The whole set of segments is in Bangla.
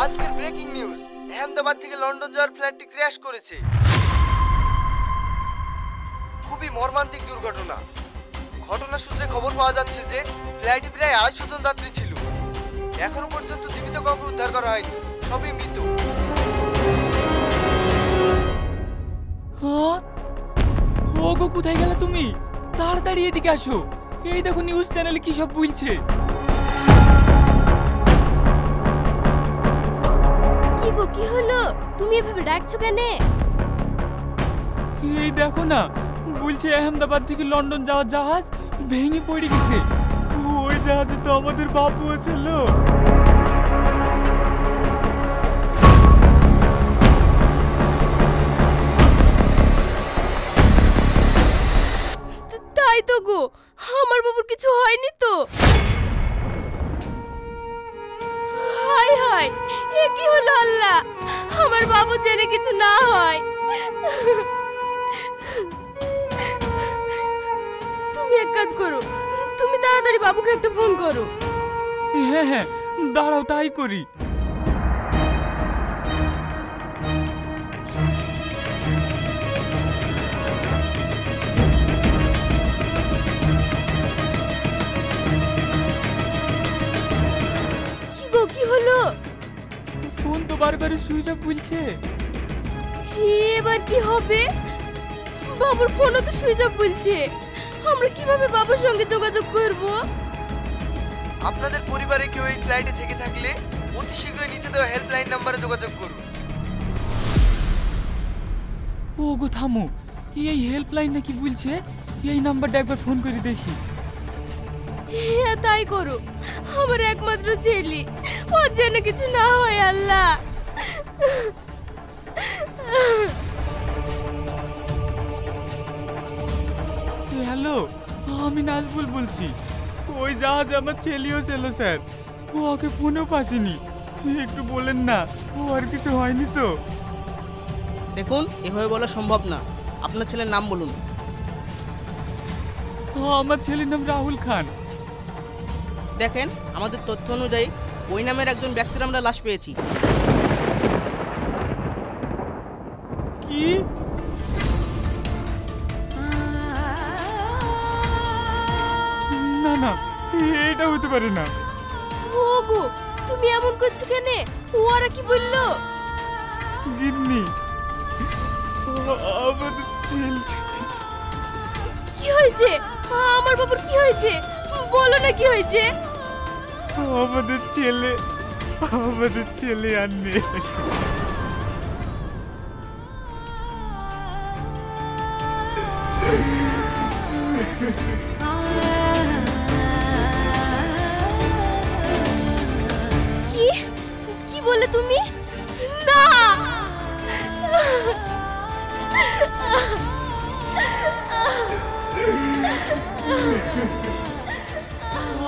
আজকের ব্রেকিং নিউজ, আহমেদাবাদ থেকে লন্ডন যাওয়ার ফ্লাইটটি ক্র্যাশ করেছে। খুবই মর্মান্তিক দুর্ঘটনা। ঘটনা সূত্রে খবর পাওয়া যাচ্ছে যে ফ্লাইটে প্রায় 250 জন যাত্রী ছিল। এখনো পর্যন্ত জীবিত কাউকে উদ্ধার করা হয়নি, সবই মৃত। ওগো, কোথায় গেলে তুমি? তাড়াতাড়ি এদিকে আসো। এই দেখো নিউজ চ্যানেলে কি সব বলছে। কি গো, কি হলো? তুমি এভাবে ডাকছো কেন? এই দেখো না, বলছে আহমেদাবাদ থেকে লন্ডন যাওয়ার জাহাজ ভেঙে পড়ে গেছে। ওই জাহাজে তো আমাদের বাবু ছিল। তাই তো গো, আমার বাবুর কিছু হয়নি তো? হায় হায়, এ কি হলো আল্লাহ! আমার বাবু জেনে কিছু না হয়। তুমি এক কাজ করো, তুমি তাড়াতাড়ি বাবুকে একটা ফোন করো। হ্যাঁ হ্যাঁ, দাঁড়াও, তাই করি। কি গো, কি হলো? ফোন তো বারবার সুইচ অফ বলছে। এবার কি হবে? বাবুর ফোনও তো সুইচ অফ বলছে। আমরা কিভাবে বাবুর সঙ্গে যোগাযোগ করব? আপনাদের পরিবারে কেউ এই ফ্লাইটে থেকে থাকলে অতি শীঘ্রই নিচে দেওয়া হেল্পলাইন নম্বরে যোগাযোগ করুন। ওগো থামো, এই হেল্পলাইন নাকি বলছে? এই নাম্বারটা একবার ফোন করে দেখি। হ্যাঁ, তাই করো। আমার একমাত্র ছেলে, ওর যেন কিছু না হয় আল্লাহ। হ্যালো, আমি নাজবুল বলছি। ওই জাহাজে আমার ছেলেও ছিল স্যার। ওকে ফোনেও পাসিনি। একটু বলেন না, ও আর কিছু হয়নি তো? দেখুন, এভাবে বলা সম্ভব না। আপনার ছেলের নাম বলুন। আমার ছেলের নাম রাহুল খান। দেখেন, আমাদের তথ্য অনুযায়ী ওই নামের একজন ব্যক্তির আমরা লাশ পেয়েছি। কি? না না, এটা হতে পারে না। ওগো, তুমি এমন করছো কেন? ওরা কি বললো? গিন্নি, আমাদের ছেলে। কি হয়েছে? আমার বাবুর কি হয়েছে? বলো না, কি হয়েছে? আমাদের ছেলে আর নেই। কি কি বলে তুমি? না!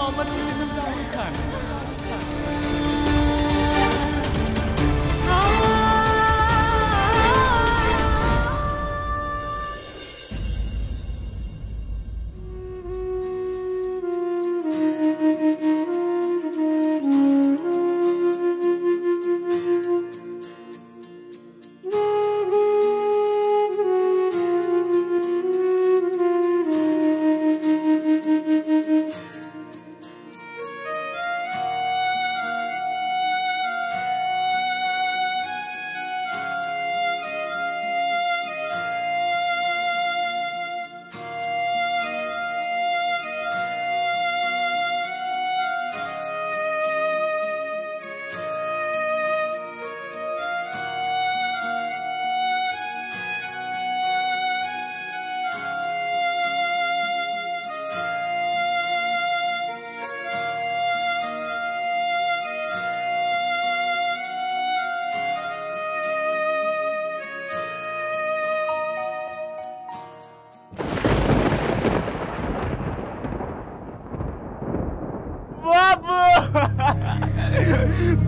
আমার ছেলের নাম রাহুল খান। বাবু,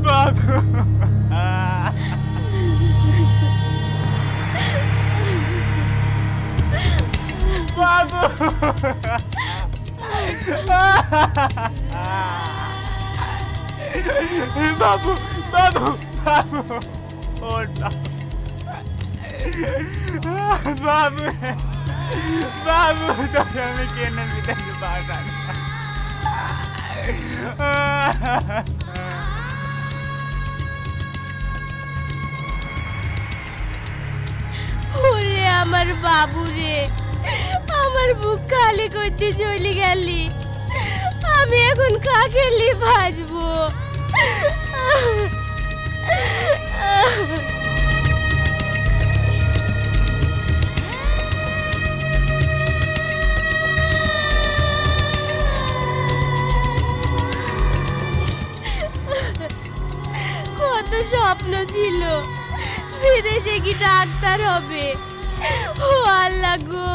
বাবু, বাবু, বাবু, বাবু ও বাবু বাবু তোকে আমি কেন দিতে পারলাম ওরে আমার বাবু রে, আমার বুক খালি করতে চলে গেলি। আমি এখন কাকে নিয়ে বাঁচবো? কত স্বপ্ন ছিল, বিদেশে কি ডাক্তার হবে। ও আল্লাহ গো।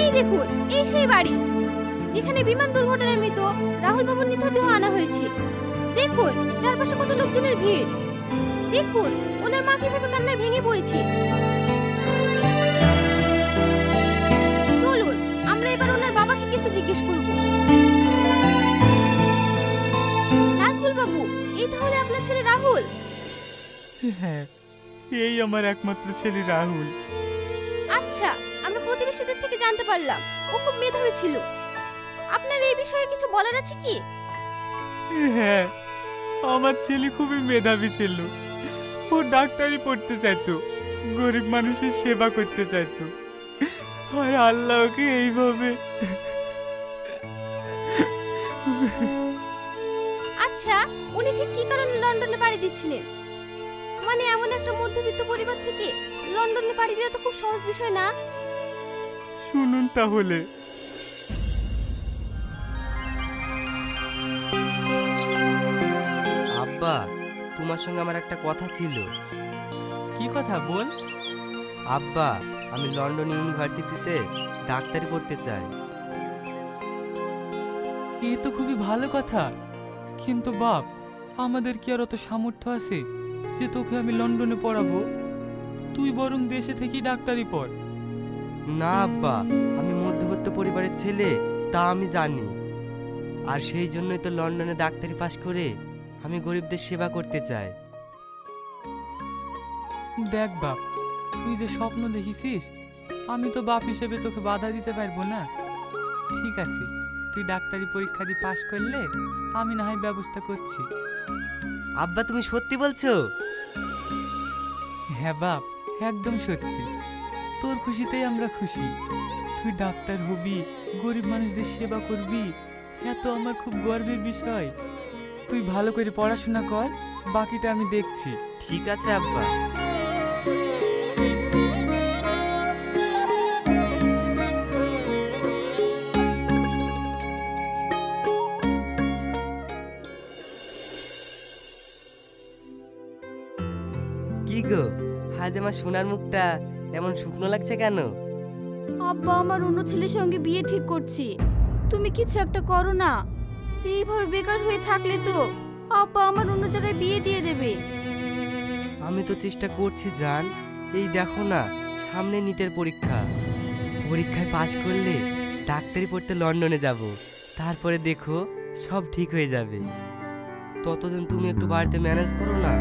এই দেখুন, এই সেই বাড়ি যেখানে বিমান দুর্ঘটনায় মৃত রাহুল বাবুর মৃতদেহ আনা হয়েছে। দেখুন চারপাশে কত লোকজনের ভিড়। দেখুন ওনার মা কিভাবে কান্নায় ভেঙে পড়েছে। চলুন আমরা এবার ওনার বাবাকে কিছু জিজ্ঞেস করব। নাজবুল বাবু, এই তাহলে আপনার ছেলে রাহুল? হ্যাঁ, এই আমার একমাত্র ছেলে রাহুল। আচ্ছা, আমরা প্রতিবেশীদের থেকে জানতে পারলাম ও খুব মেধাবী ছিল। আপনার এই বিষয়ে কিছু বলার আছে কি? হ্যাঁ, আমার ছেলে খুবই মেধাবী ছিল। ও ডাক্তারি পড়তে চাইতো, গরিব মানুষের সেবা করতে চাইতো। আর আল্লাহ ওকে এইভাবে। আচ্ছা, উনি ঠিক কি কারণে লন্ডনে পাড়ি দিচ্ছিলেন? মানে এমন একটা মধ্যবিত্ত পরিবার থেকে লন্ডনে পাড়ি দেওয়া তো খুব সহজ বিষয় না। শুনুন তাহলে। আব্বা, তোমার সঙ্গে আমার একটা কথা ছিল। কি কথা বল? আব্বা, আমি লন্ডন ইউনিভার্সিটিতে ডাক্তারি পড়তে চাই। এ তো খুবই ভালো কথা, কিন্তু বাপ, আমাদের কি আর অত সামর্থ্য আছে যে তোকে আমি লন্ডনে পড়াবো? তুই বরং দেশে থেকেই ডাক্তারি পড়। না আব্বা, আমি মধ্যবিত্ত পরিবারের ছেলে, তা আমি জানি। আর সেই জন্যই তো লন্ডনে ডাক্তারি পাশ করে আমি গরিবদের সেবা করতে চাই। দেখ বাপ, তুই যে স্বপ্ন দেখিস, আমি তো বাপ হিসেবে তোকে বাধা দিতে পারবো না। ঠিক আছে, তুই ডাক্তারি পরীক্ষা দিয়ে পাশ করলে আমি না হয় ব্যবস্থা করছি। আব্বা, তুমি সত্যি বলছো? হ্যাঁ বাপ, একদম সত্যি। তোর খুশিতেই আমরা খুশি। তুই ডাক্তার হবি, গরিব মানুষদের সেবা করবি, এত আমার খুব গর্বের বিষয়। তুই ভালো করে পড়াশোনা কর, বাকিটা আমি দেখছি। ঠিক আছে আব্বা। কি গো, আজ আমার সোনার মুখটা এমন শুকনো লাগছে কেন? আব্বা আমার অন্য ছেলের সঙ্গে বিয়ে ঠিক করছি। তুমি কিছু একটা করো না। এইভাবে বেকার হয়ে থাকলে তো আব্বা আমার অন্য জায়গায় বিয়ে দিয়ে দেবে। আমি তো চেষ্টা করছি জান। এই দেখো না, সামনে নিটের পরীক্ষা। পরীক্ষায় পাশ করলে ডাক্তারি পড়তে লন্ডনে যাব। তারপরে দেখো সব ঠিক হয়ে যাবে। ততদিন তুমি একটু বাড়িতে ম্যানেজ করো না।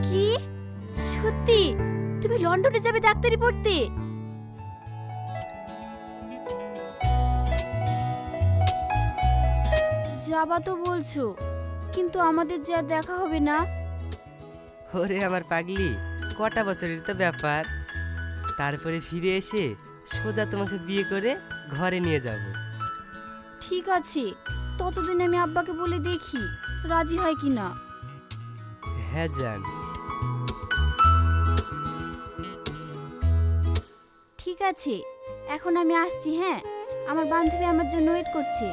কি সত্যি তুমি লন্ডনে যাবে ডাক্তারি পড়তে? যাবা তো বলছো, কিন্তু আমাদের যে আর দেখা হবে না। ওরে আমার পাগলি, কটা বছরের তো ব্যাপার। তারপরে ফিরে এসে সোজা তোমাকে বিয়ে করে ঘরে নিয়ে যাব। ঠিক আছে, ততদিন আমি আব্বাকে বলে দেখি রাজি হয় কি না। হ্যাঁ জান। ঠিক আছে, এখন আমি আসছি। হ্যাঁ, আমার বান্ধবী আমার জন্য ওয়েট করছে।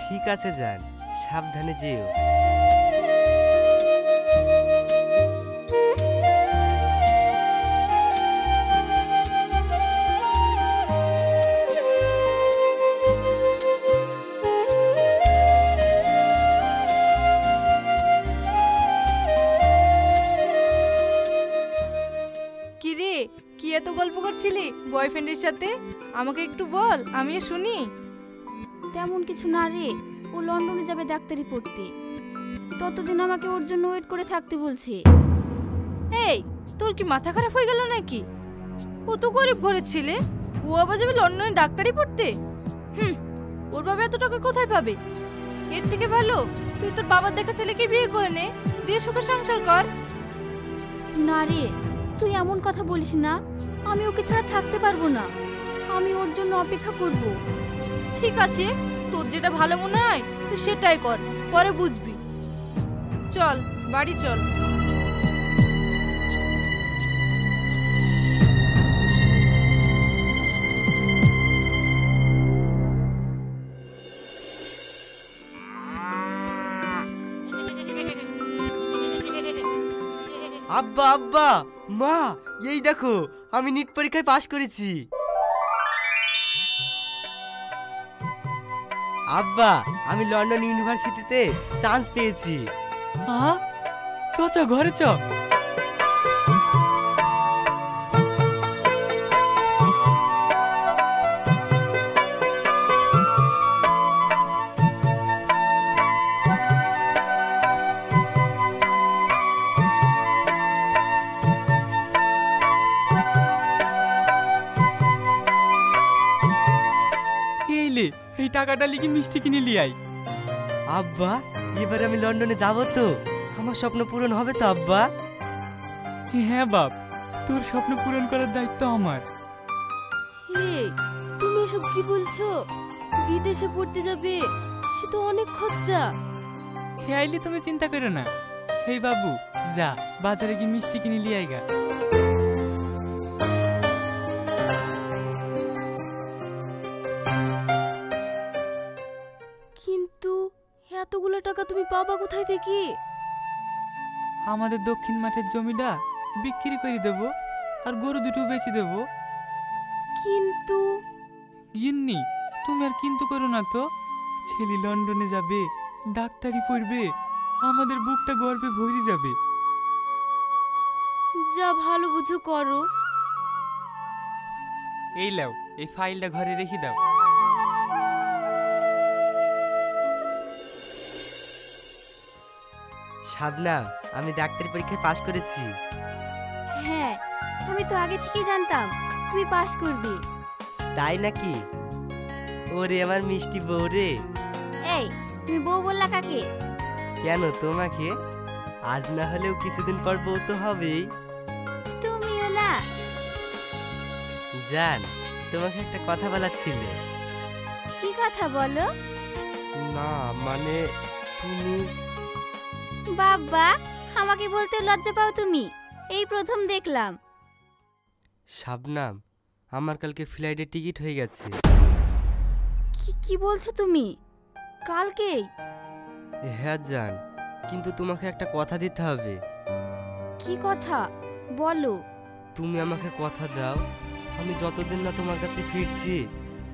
ঠিক আছে জান, সাবধানে যেও। যাচ্ছিলি বয়ফ্রেন্ডের সাথে? আমাকে একটু বল, আমিও শুনি। তেমন কিছু না রে, ও লন্ডনে যাবে ডাক্তারি পড়তে। ততদিন আমাকে ওর জন্য ওয়েট করে থাকতে বলছে। এই, তোর কি মাথা খারাপ হয়ে গেল নাকি? ও তো গরিব ঘরের ছেলে, ও আবার যাবে লন্ডনে ডাক্তারি পড়তে? ওর বাবা এত টাকা কোথায় পাবে? এর থেকে ভালো তুই তোর বাবার দেখা ছেলেকে বিয়ে করে নে, দিয়ে সুখে সংসার কর। না রে, তুই এমন কথা বলিস না। আমি ওকে ছাড়া থাকতে পারবো না। আমি ওর জন্য অপেক্ষা করব। ঠিক আছে, তোর যেটা ভালো মনে হয় তুই সেটাই কর, পরে বুঝবি। চল বাড়ি চল। আব্বা আব্বা, মা, এই দেখো আমি নিট পরীক্ষায় পাশ করেছি। আব্বা, আমি লন্ডন ইউনিভার্সিটিতে চান্স পেয়েছি। হ্যাঁ, চ ঘরে চ। এই টাকাটা লিখে মিষ্টি কিনে লিয়াই। আব্বা, এবারে আমি লন্ডনে যাব তো? আমার স্বপ্ন পূরণ হবে তো আব্বা? হ্যাঁ বাপ, তোর স্বপ্ন পূরণ করার দায়িত্ব আমার। হে, তুমি এসব কি বলছো? বিদেশে পড়তে যাবে, সে তো অনেক খরচা। হ্যাঁ আইলি, তুমি চিন্তা করো না। হেই বাবু, যা বাজারে গিয়ে মিষ্টি কিনে লিয়াই গা। কিন্তু এতগুলো টাকা তুমি পাবা কোথায় থেকে? আমাদের দক্ষিণ মাঠের জমিটা বিক্রি করে দেব, আর গরু দুটো বেচে দেব। কিন্তু গিন্নি, তুমি আর কিন্তু করো না তো। ছেলে লন্ডনে যাবে, ডাক্তারি পড়বে, আমাদের বুকটা গর্বে ভরে যাবে। যা ভালো বুঝো করো। এই লাও, এই ফাইলটা ঘরে রেখে দাও। শাবনাম, আমি ডাক্তারি পরীক্ষায় পাশ করেছি। হ্যাঁ, আমি তো আগে থেকেই জানতাম তুমি পাস করবে। তাই নাকি? ওরে আমার মিষ্টি বউ রে। এই, তুমি বউ বললা কাকে? কেন, তোমাকে? আজ না হলেও কিছুদিন পর বউ তো হবেই। তুমিও না? জান, তোমাকে একটা কথা বলার ছিল। কি কথা বলো? না মানে তুমি। বাবা, আমাকে বলতে লজ্জা পাও তুমি? এই প্রথম দেখলাম। শাবনাম, আমার কালকে ফ্লাইটের টিকিট হয়ে গেছে। কি বলছো তুমি? কালকেই? হ্যাঁ জান, কিন্তু তোমাকে একটা কথা দিতে হবে। কি কথা বলো? তুমি আমাকে কথা দাও, আমি যতদিন না তোমার কাছে ফিরছি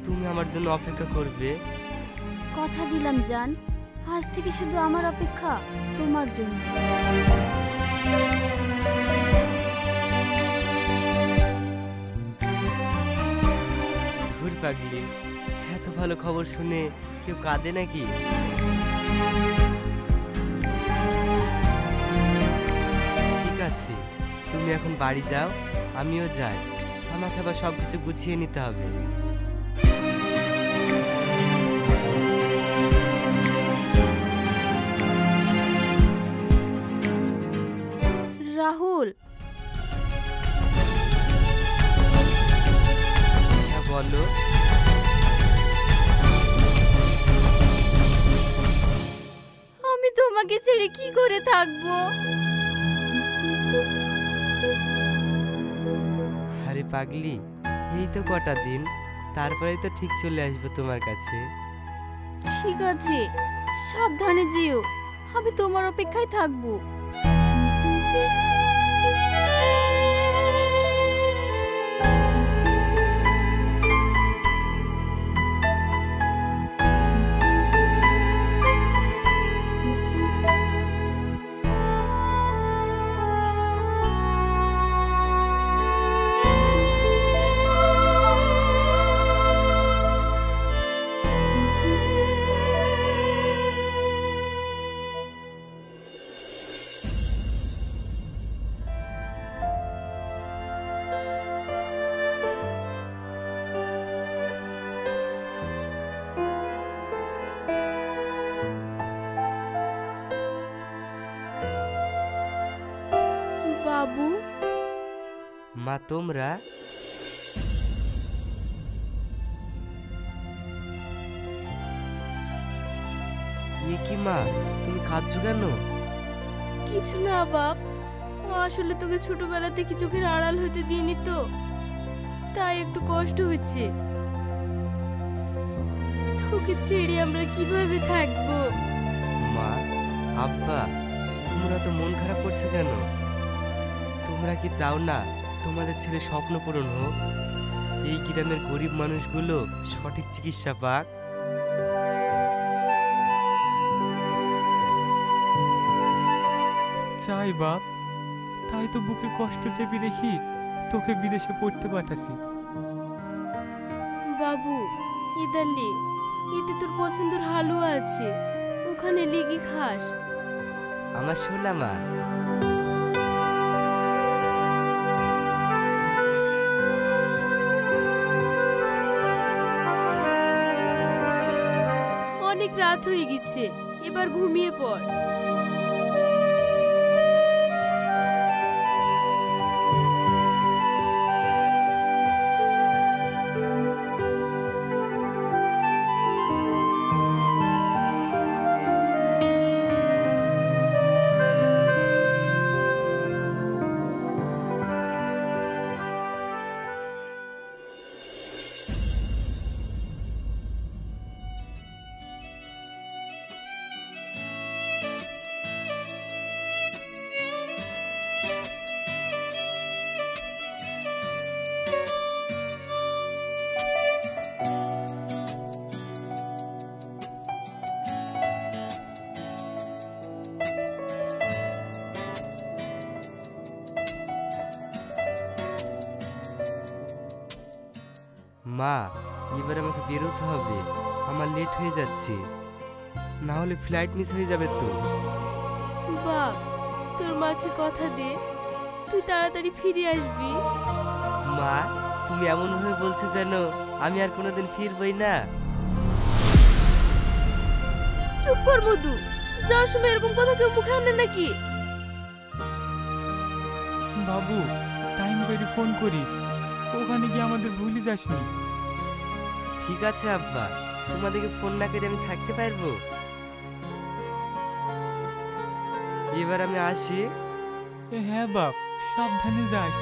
তুমি আমার জন্য অপেক্ষা করবে। কথা দিলাম জান, আজ থেকে শুধু আমার অপেক্ষা তোমার জন্য। ধুর পাগলি, এত ভালো খবর শুনে কেউ কাঁদে নাকি? ঠিক আছে, তুমি এখন বাড়ি যাও, আমিও যাই। আমাকে আবার সবকিছু গুছিয়ে নিতে হবে। রাহুল, হ্যাঁ বলো। আমি তোমাকে ছেড়ে কি করে থাকবো? আরে পাগলি, এই তো কটা দিন, তারপরে তো ঠিক চলে আসবো তোমার কাছে। ঠিক আছে, সাবধানে যেও। আমি তোমার অপেক্ষায় থাকবো। আবু, মা তোমরা? এ কি মা, তুমি কাঁদছো কেন? কিছু না বাপ, আসলে তোকে ছোটবেলা থেকে চোখের আড়াল হতে দিইনি তো, তাই একটু কষ্ট হচ্ছে। তোকে ছেড়ে আমরা কিভাবে থাকবো? মা, আব্বা, তোমরা তো মন খারাপ করছো কেন? তোমরা কি চাও না তোমাদের ছেলে স্বপ্ন পূরণ হোক? এই গ্রামের গরিব মানুষগুলো সঠিক চিকিৎসা পাক। চাই বাপ, তাই তো বুকে কষ্ট চেপে রেখি তোকে বিদেশে পড়তে পাঠাছি। বাবু, ইদালি এতে তোর পছন্দের হালুয়া আছে, ওখানে লেগে খাস। আমার সোনা মা। অনেক রাত হয়ে গেছে, এবার ঘুমিয়ে পড়। মা, এবার আমাকে বেরোতে হবে, আমার লেট হয়ে যাচ্ছে, না হলে ফ্লাইট মিস হয়ে যাবে তো। বাপ, তোর মাকে কথা দে তুই তাড়াতাড়ি ফিরে আসবি। মা, তুমি এমন ভাবে বলছো যেন আমি আর কোনোদিন ফিরবই না। চুপ কর মধু, যাওয়ার সময় এরকম কথা কেউ মুখে আনে নাকি? বাবু, টাইম করে ফোন করিস, ওখানে গিয়ে আমাদের ভুলে যাসনি। ঠিক আছে আব্বা, তোমাদেরকে ফোন না করে আমি থাকতে পারবো? এবার আমি আসি। হ্যাঁ বাপ, সাবধানে যাস।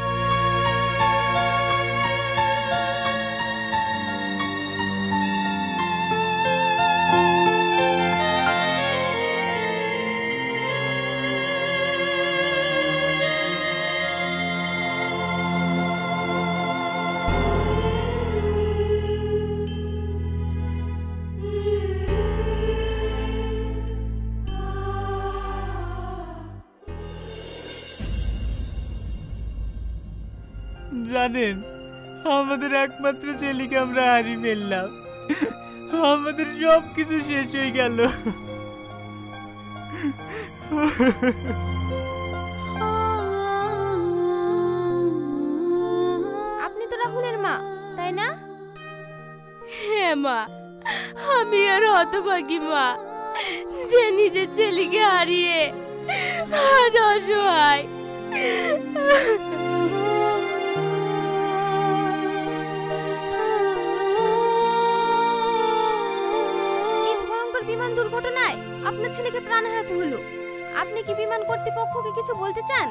জানেন, আমাদের একমাত্র ছেলেকে আমরা হারিয়ে ফেললাম, আমাদের সব কিছু শেষ হয়ে গেল। আপনি তো রাহুলের মা, তাই না? হ্যাঁ মা, আমি আর হতভাগী মা, যে নিজের ছেলেকে হারিয়ে আজ অসহায়। বিমান দুর্ঘটনায় আপনার ছেলেকে প্রাণ হারাতে হলো, আপনি কি বিমান কর্তৃপক্ষকে কিছু বলতে চান?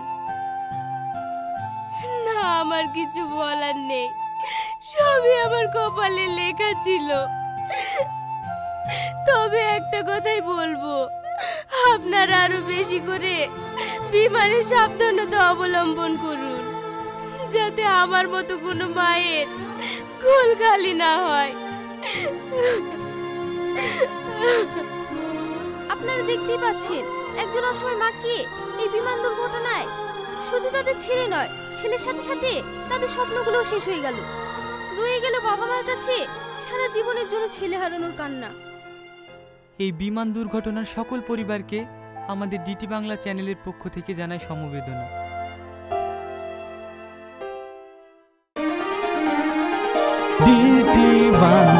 না, আমার কিছু বলার নেই, সবই আমার কপালে লেখা ছিল। তবে একটা কথাই বলবো, আপনারা আরো বেশি করে বিমানে সাবধানতা অবলম্বন করুন, যাতে আমার মতো কোনো মায়ের কোল খালি না হয়। আপনারা দেখতেই পাচ্ছেন একজন অসহায় মাকে এই বিমান দুর্ঘটনায় শুধু তাদের ছেলে নয়, ছেলের সাথে সাথে তাদের স্বপ্নগুলোও শেষ হয়ে গেল। রয়ে গেল বাবা মার কাছে সারা জীবনের জন্য ছেলে হারানোর কান্না। এই বিমান দুর্ঘটনার সকল পরিবারকে আমাদের ডিটি বাংলা চ্যানেলের পক্ষ থেকে জানাই সমবেদনা। ডিটি বাংলা।